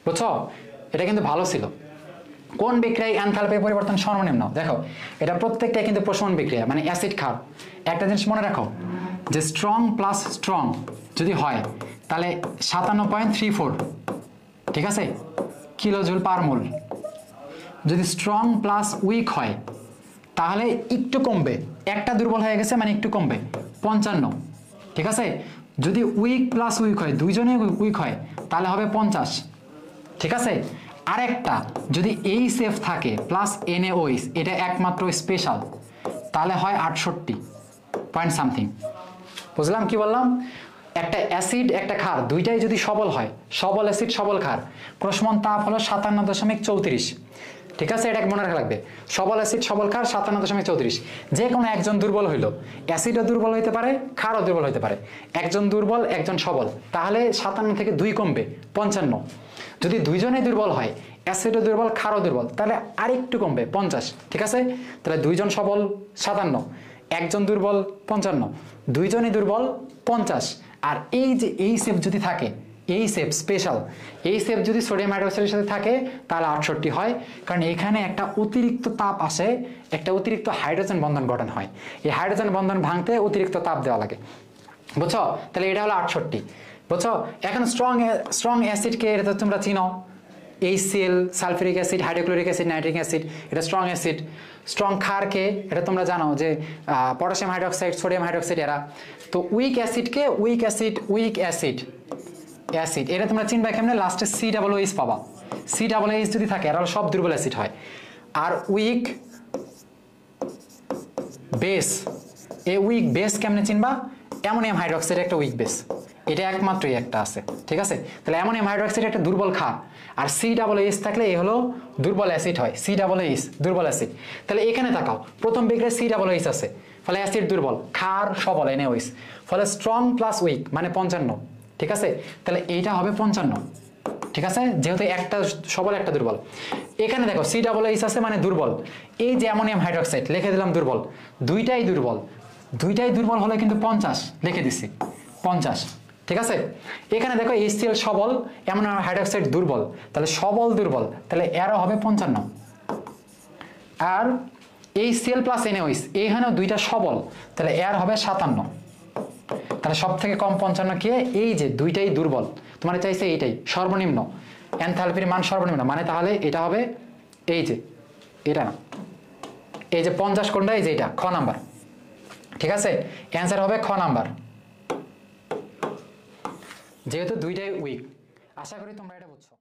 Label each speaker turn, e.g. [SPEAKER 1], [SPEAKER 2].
[SPEAKER 1] বুঝছো? এটা কিন্তু ভালো ছিল। কোন বিক্রিয়ায় এনথালপির পরিবর্তন সর্বনিম্ন? দেখো এটা প্রত্যেকটাই কিন্তু প্রশমন বিক্রিয়া, মানে অ্যাসিড ক্ষার। একটা জিনিস মনে রাখো যে স্ট্রং প্লাস স্ট্রং যদি হয় তাহলে 57.34, ঠিক আছে, কিলোজুল পার মোল। যদি স্ট্রং প্লাস উইক হয় তাহলে একটু কমবে, একটা দুর্বল হয়ে গেছে মানে একটু কমবে, 55, ঠিক আছে। যদি উইক প্লাস উইক হয়, দুইজনে উইক হয়, তাহলে হবে 50, ঠিক আছে। আরেকটা যদি এইচ এফ থাকে প্লাস NaOH, এটা একমাত্র স্পেশাল, তাহলে হয় 68 পয়েন্ট সামথিং। বুঝলাম কি বললাম? একটা অ্যাসিড একটা ক্ষার দুইটাই যদি সবল হয়, সবল অ্যাসিড সবল ক্ষার, প্রশমন তাপ হলো 57.34, ঠিক আছে। এটা মনে রাখা লাগবে, সবল অ্যাসিড সবল ক্ষার 57.34। যে কোনো একজন দুর্বল হইলো, অ্যাসিডও দুর্বল হইতে পারে, ক্ষারও দুর্বল হইতে পারে, একজন দুর্বল একজন সবল, তাহলে 57 থেকে 2 কমবে 55। যদি দুইজনেই দুর্বল হয়, অ্যাসিডও দুর্বল ক্ষারও দুর্বল, তাহলে আরেকটু কমবে 50, ঠিক আছে। তাহলে দুইজন সবল 57, একজন দুর্বল 55, দুইজনই দুর্বল 50। আর এই যে এই সেফ যদি থাকে, এই সেফ স্পেশাল, এই সেফ যদি সোডিয়াম হাইড্রোক্সাইডের সাথে থাকে তাহলে 68 হয়, কারণ এখানে একটা অতিরিক্ত তাপ আসে, একটা অতিরিক্ত হাইড্রোজেন বন্ধন গঠন হয়, এই হাইড্রোজেন বন্ধন ভাঙতে অতিরিক্ত তাপ দেওয়া লাগে, বুঝছো? তাহলে এটা হলো 68, বুঝছো? এখন স্ট্রং অ্যাসিডকে এটা তো তোমরা চিনো, HCl, sulphuric acid, hydrochloric acid, nitric acid, এটা স্ট্রং অ্যাসিড। স্ট্রং ক্ষারকে এটা তোমরা জানো যে পটাশিয়াম হাইড্রোক্সাইড, সোডিয়াম হাইড্রোক্সাইড, এরা। তো উইক অ্যাসিডকে উইক অ্যাসিড এটা তোমরা চিনবা কেমনে? লাস্টে COOH পাবা, COOH যদি থাকে এরা সব দুর্বল অ্যাসিড হয়। আর উইক বেস, এই উইক বেস কেমনে চিনবা? অ্যামোনিয়াম হাইড্রোক্সাইড একটা উইক বেস, এটা একমাত্রই একটা আছে, ঠিক আছে। তাহলে অ্যামোনিয়াম হাইড্রোক্সাইড একটা দুর্বল ক্ষার, আর COOH থাকলে এই হলো দুর্বল অ্যাসিড হয়, COOH দুর্বল অ্যাসিড। তাহলে এখানে তাকাও, প্রথম বিক্রিয়ায় COOH আছে, ফলে অ্যাসিড দুর্বল, ক্ষার সবল NaOH, ফলে স্ট্রং প্লাস উইক মানে 55, ঠিক আছে। তাহলে এইটা হবে 55, ঠিক আছে, যেহেতু একটা সবল একটা দুর্বল। এখানে দেখো COOH আছে মানে দুর্বল, এই যে অ্যামোনিয়াম হাইড্রোক্সাইড লিখে দিলাম দুর্বল, দুইটাই দুর্বল হলে কিন্তু 50 লিখে দিছি, 50, ঠিক আছে। এখানে দেখো HCl সবল, অ্যামোনিয়াম হাইড্রোক্সাইড দুর্বল, তাহলে সবল দুর্বল, তাহলে এরও হবে 55। আর HCl প্লাস NaOH এখানেও দুইটা সবল, তাহলে এর হবে 57। তাহলে সব থেকে কম 55 কে? এই যে দুইটাই দুর্বল, তোমার চাইছে এইটাই সর্বনিম্ন, এনথালপির মান সর্বনিম্ন, মানে তাহলে এটা হবে এই যে এটা না, এই যে 50 কোনটা? এই যে এটা খ নাম্বার, ঠিক আছে। অ্যান্সার হবে খ নাম্বার, যেহেতু দুইটাই উইক। আশা করি তোমরা এটা বুঝছো।